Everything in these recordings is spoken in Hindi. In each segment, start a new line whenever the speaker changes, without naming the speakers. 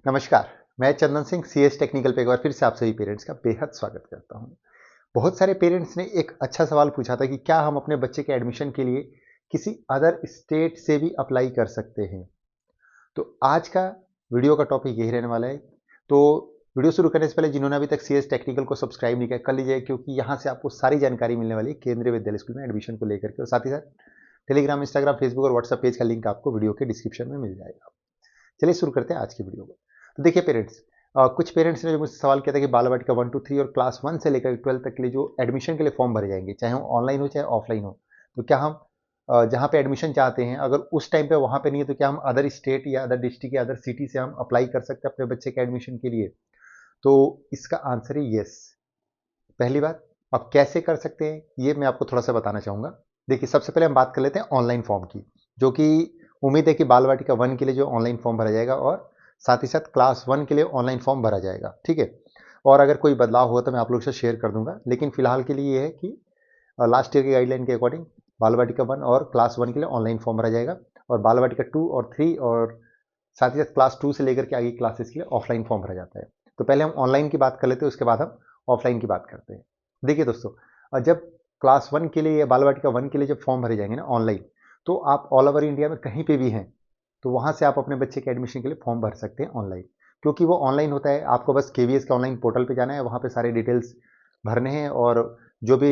नमस्कार। मैं चंदन सिंह सीएस टेक्निकल पे एक बार फिर से आप सभी पेरेंट्स का बेहद स्वागत करता हूं। बहुत सारे पेरेंट्स ने एक अच्छा सवाल पूछा था कि क्या हम अपने बच्चे के एडमिशन के लिए किसी अदर स्टेट से भी अप्लाई कर सकते हैं। तो आज का वीडियो का टॉपिक यही रहने वाला है। तो वीडियो शुरू करने से पहले जिन्होंने अभी तक सीएस टेक्निकल को सब्सक्राइब नहीं किया कर लीजिए, क्योंकि यहाँ से आपको सारी जानकारी मिलने वाली है केंद्रीय विद्यालय स्कूल में एडमिशन को लेकर के, और साथ ही साथ टेलीग्राम, इंस्टाग्राम, फेसबुक और व्हाट्सएप पेज का लिंक आपको वीडियो के डिस्क्रिप्शन में मिल जाएगा। चलिए शुरू करते हैं आज की वीडियो को। तो देखिए पेरेंट्स, कुछ पेरेंट्स ने जो मुझसे सवाल किया था कि बाल वाटिका 1 to 3 और क्लास 1 से लेकर 12 तक के लिए जो एडमिशन के लिए फॉर्म भरे जाएंगे, चाहे वो ऑनलाइन हो चाहे ऑफलाइन हो, तो क्या हम जहाँ पे एडमिशन चाहते हैं अगर उस टाइम पे वहाँ पे नहीं है, तो क्या हम अदर स्टेट या अदर डिस्ट्रिक्ट या अदर सिटी से हम अप्लाई कर सकते हैं अपने बच्चे के एडमिशन के लिए? तो इसका आंसर है यस। पहली बात, अब कैसे कर सकते हैं ये मैं आपको थोड़ा सा बताना चाहूँगा। देखिए, सबसे पहले हम बात कर लेते हैं ऑनलाइन फॉर्म की, जो कि उम्मीद है कि बाल वाटिका 1 के लिए जो ऑनलाइन फॉर्म भरा जाएगा और साथ ही साथ क्लास 1 के लिए ऑनलाइन फॉर्म भरा जाएगा, ठीक है। और अगर कोई बदलाव हुआ तो मैं आप लोगों से शेयर कर दूंगा, लेकिन फिलहाल के लिए ये है कि लास्ट ईयर की गाइडलाइन के अकॉर्डिंग बाल वाटिका 1 और क्लास 1 के लिए ऑनलाइन फॉर्म भरा जाएगा, और बाल वाटिका 2 और 3 और साथ ही साथ क्लास 2 से लेकर के आगे क्लासेस के लिए ऑफलाइन फॉर्म भरा जाता है। तो पहले हम ऑनलाइन की बात कर लेते हैं, उसके बाद हम ऑफलाइन की बात करते हैं। देखिए दोस्तों, जब क्लास 1 के लिए या बाल वाटिका 1 के लिए जब फॉर्म भरे जाएंगे ना ऑनलाइन, तो आप ऑल ओवर इंडिया में कहीं पे भी हैं तो वहाँ से आप अपने बच्चे के एडमिशन के लिए फॉर्म भर सकते हैं ऑनलाइन। क्योंकि वो ऑनलाइन होता है, आपको बस केवीएस के ऑनलाइन पोर्टल पे जाना है, वहाँ पे सारे डिटेल्स भरने हैं और जो भी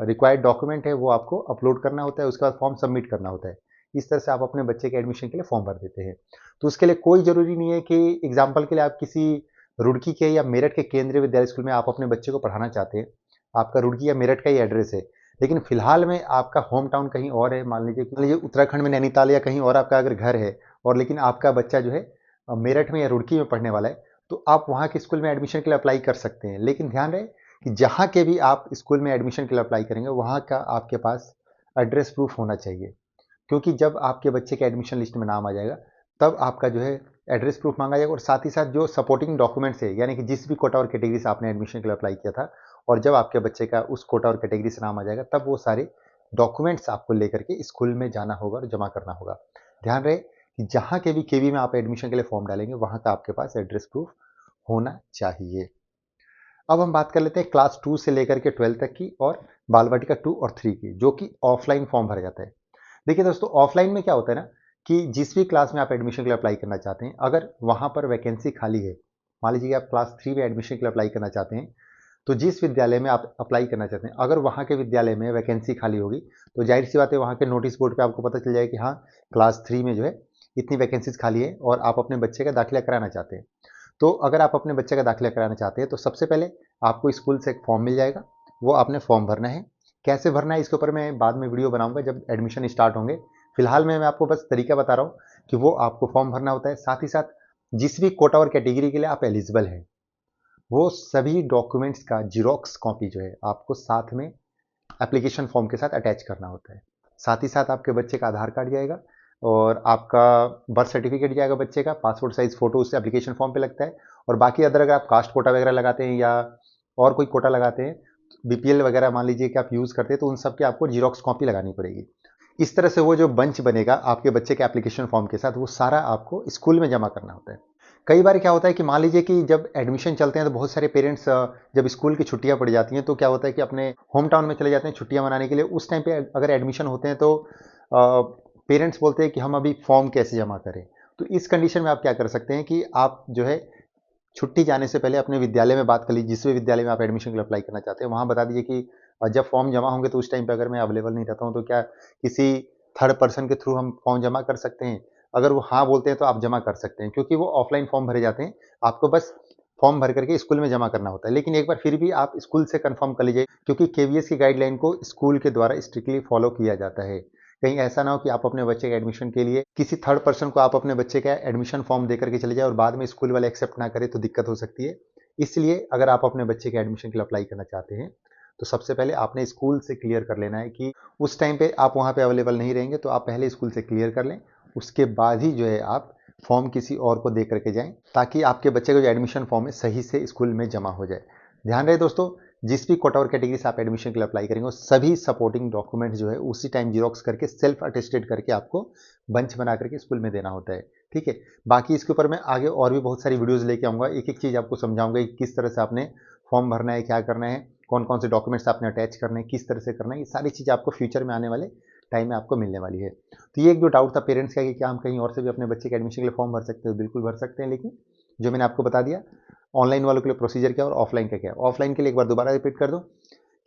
रिक्वायर्ड डॉक्यूमेंट है वो आपको अपलोड करना होता है, उसके बाद फॉर्म सबमिट करना होता है। इस तरह से आप अपने बच्चे के एडमिशन के लिए फॉर्म भर देते हैं। तो उसके लिए कोई ज़रूरी नहीं है कि एग्जाम्पल के लिए आप किसी रुड़की के या मेरठ के केंद्रीय विद्यालय स्कूल में आप अपने बच्चे को पढ़ाना चाहते हैं, आपका रुड़की या मेरठ का ही एड्रेस है, लेकिन फिलहाल में आपका होम टाउन कहीं और है, मान लीजिए उत्तराखंड में नैनीताल या कहीं और आपका अगर घर है, और लेकिन आपका बच्चा जो है मेरठ में या रुड़की में पढ़ने वाला है, तो आप वहाँ के स्कूल में एडमिशन के लिए अप्लाई कर सकते हैं। लेकिन ध्यान रहे कि जहाँ के भी आप स्कूल में एडमिशन के लिए अप्लाई करेंगे, वहाँ का आपके पास एड्रेस प्रूफ होना चाहिए। क्योंकि जब आपके बच्चे के एडमिशन लिस्ट में नाम आ जाएगा, तब आपका जो है एड्रेस प्रूफ मांगा जाएगा, और साथ ही साथ जो सपोर्टिंग डॉक्यूमेंट्स है, यानी कि जिस भी कोटा और कैटेगरी से आपने एडमिशन के लिए अप्लाई किया था, और जब आपके बच्चे का उस कोटा और कैटेगरी से नाम आ जाएगा, तब वो सारे डॉक्यूमेंट्स आपको लेकर के स्कूल में जाना होगा और जमा करना होगा। ध्यान रहे कि जहाँ के भी केवी में आप एडमिशन के लिए फॉर्म डालेंगे, वहाँ का आपके पास एड्रेस प्रूफ होना चाहिए। अब हम बात कर लेते हैं क्लास 2 से लेकर के 12 तक की, और बाल वाटिका 2 और 3 की, जो कि ऑफलाइन फॉर्म भरा जाता है। देखिए दोस्तों, ऑफलाइन में क्या होता है ना कि जिस भी क्लास में आप एडमिशन के लिए अप्लाई करना चाहते हैं, अगर वहाँ पर वैकेंसी खाली है, मान लीजिए आप क्लास 3 में एडमिशन के लिए अप्लाई करना चाहते हैं, तो जिस विद्यालय में आप अप्लाई करना चाहते हैं, अगर वहाँ के विद्यालय में वैकेंसी खाली होगी, तो जाहिर सी बात है वहाँ के नोटिस बोर्ड पे आपको पता चल जाएगा कि हाँ, क्लास 3 में जो है इतनी वैकेंसीज खाली है और आप अपने बच्चे का दाखिला कराना चाहते हैं। तो अगर आप अपने बच्चे का दाखिला कराना चाहते हैं, तो सबसे पहले आपको स्कूल से एक फॉर्म मिल जाएगा, वो आपने फॉर्म भरना है। कैसे भरना है इसके ऊपर मैं बाद में वीडियो बनाऊंगा जब एडमिशन स्टार्ट होंगे। फिलहाल में मैं आपको बस तरीका बता रहा हूँ कि वो आपको फॉर्म भरना होता है। साथ ही साथ जिस भी कोटा और कैटेगरी के लिए आप एलिजिबल हैं, वो सभी डॉक्यूमेंट्स का जीरोक्स कॉपी जो है आपको साथ में एप्लीकेशन फॉर्म के साथ अटैच करना होता है। साथ ही साथ आपके बच्चे का आधार कार्ड जाएगा, और आपका बर्थ सर्टिफिकेट जाएगा, बच्चे का पासपोर्ट साइज फोटो उससे एप्लीकेशन फॉर्म पे लगता है। और बाकी अदर अगर आप कास्ट कोटा वगैरह लगाते हैं या और कोई कोटा लगाते हैं, बीपीएल वगैरह मान लीजिए कि आप यूज़ करते हैं, तो उन सब की आपको जीरोक्स कॉपी लगानी पड़ेगी। इस तरह से वो जो बंच बनेगा आपके बच्चे के एप्लीकेशन फॉर्म के साथ, वो सारा आपको स्कूल में जमा करना होता है। कई बार क्या होता है कि मान लीजिए कि जब एडमिशन चलते हैं, तो बहुत सारे पेरेंट्स जब स्कूल की छुट्टियां पड़ जाती हैं, तो क्या होता है कि अपने होम टाउन में चले जाते हैं छुट्टियां मनाने के लिए। उस टाइम पे अगर एडमिशन होते हैं, तो पेरेंट्स बोलते हैं कि हम अभी फॉर्म कैसे जमा करें। तो इस कंडीशन में आप क्या कर सकते हैं कि आप जो है छुट्टी जाने से पहले अपने विद्यालय में बात कर लीजिए, जिस भी विद्यालय में आप एडमिशन के लिए अप्लाई करना चाहते हैं, वहाँ बता दीजिए कि जब फॉर्म जमा होंगे तो उस टाइम पे अगर मैं अवेलेबल नहीं रहता हूँ, तो क्या किसी थर्ड पर्सन के थ्रू हम फॉर्म जमा कर सकते हैं? अगर वो हाँ बोलते हैं तो आप जमा कर सकते हैं, क्योंकि वो ऑफलाइन फॉर्म भरे जाते हैं। आपको बस फॉर्म भर करके स्कूल में जमा करना होता है, लेकिन एक बार फिर भी आप स्कूल से कंफर्म कर लीजिए, क्योंकि केवीएस की गाइडलाइन को स्कूल के द्वारा स्ट्रिक्टली फॉलो किया जाता है। कहीं ऐसा ना हो कि आप अपने बच्चे के एडमिशन के लिए किसी थर्ड पर्सन को आप अपने बच्चे का एडमिशन फॉर्म दे करके चले जाए और बाद में स्कूल वाले एक्सेप्ट ना करे, तो दिक्कत हो सकती है। इसलिए अगर आप अपने बच्चे के एडमिशन के लिए अप्लाई करना चाहते हैं, तो सबसे पहले आपने स्कूल से क्लियर कर लेना है कि उस टाइम पे आप वहाँ पे अवेलेबल नहीं रहेंगे, तो आप पहले स्कूल से क्लियर कर लें। उसके बाद ही जो है आप फॉर्म किसी और को दे करके जाएं, ताकि आपके बच्चे का जो एडमिशन फॉर्म है सही से स्कूल में जमा हो जाए। ध्यान रहे दोस्तों, जिस भी कोटा और कैटेगरी से आप एडमिशन के लिए अप्लाई करेंगे, सभी सपोर्टिंग डॉक्यूमेंट जो है उसी टाइम जीरोक्स करके सेल्फ अटेस्टेड करके आपको बंच बना करके स्कूल में देना होता है। ठीक है। बाकी इसके ऊपर मैं आगे और भी बहुत सारी वीडियोज़ लेके आऊँगा, एक एक चीज़ आपको समझाऊँगा कि किस तरह से आपने फॉर्म भरना है, क्या करना है, कौन कौन से डॉक्यूमेंट्स आपने अटैच करने हैं, किस तरह से करना है, ये सारी चीज़ें आपको फ्यूचर में आने वाले टाइम में आपको मिलने वाली है। तो ये एक जो डाउट था पेरेंट्स का कि क्या हम कहीं और से भी अपने बच्चे के एडमिशन के लिए फॉर्म भर सकते हैं, बिल्कुल भर सकते हैं, लेकिन जो मैंने आपको बता दिया ऑनलाइन वालों के लिए प्रोसीजर क्या है और ऑफलाइन का क्या है। ऑफलाइन के लिए एक बार दोबारा रिपीट कर दूं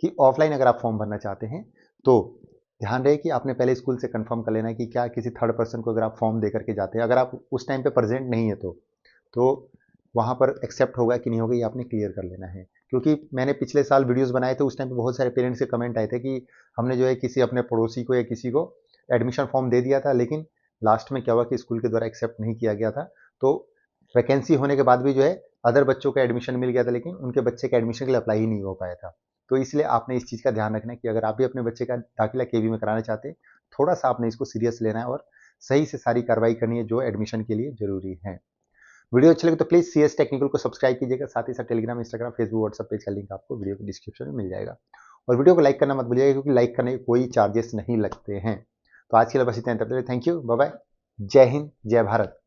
कि ऑफलाइन अगर आप फॉर्म भरना चाहते हैं तो ध्यान रहे कि आपने पहले स्कूल से कंफर्म कर लेना है कि क्या किसी थर्ड पर्सन को अगर आप फॉर्म दे करके जाते हैं, अगर आप उस टाइम पे प्रेजेंट नहीं है तो वहाँ पर एक्सेप्ट होगा कि नहीं होगा ये आपने क्लियर कर लेना है। क्योंकि मैंने पिछले साल वीडियोस बनाए थे, उस टाइम पे बहुत सारे पेरेंट्स के कमेंट आए थे कि हमने जो है किसी अपने पड़ोसी को या किसी को एडमिशन फॉर्म दे दिया था, लेकिन लास्ट में क्या हुआ कि स्कूल के द्वारा एक्सेप्ट नहीं किया गया था। तो वैकेंसी होने के बाद भी जो है अदर बच्चों का एडमिशन मिल गया था, लेकिन उनके बच्चे के एडमिशन के लिए अप्लाई ही नहीं हो पाया था। तो इसलिए आपने इस चीज़ का ध्यान रखना है कि अगर आप भी अपने बच्चे का दाखिला केवी में कराना चाहते हैं, थोड़ा सा आपने इसको सीरियस लेना है और सही से सारी कार्रवाई करनी है जो एडमिशन के लिए जरूरी है। वीडियो अच्छी लगे तो प्लीज CS टेक्निकल को सब्सक्राइब कीजिएगा, साथ ही साथ Telegram, Instagram, Facebook, WhatsApp page का लिंक आपको वीडियो के डिस्क्रिप्शन में मिल जाएगा। और वीडियो को लाइक करना मत भूलिएगा क्योंकि लाइक करने के कोई चार्जेस नहीं लगते हैं। तो आज के लिए बस इतना ही, तब तक थैंक यू, बाय बाय, जय हिंद, जय भारत।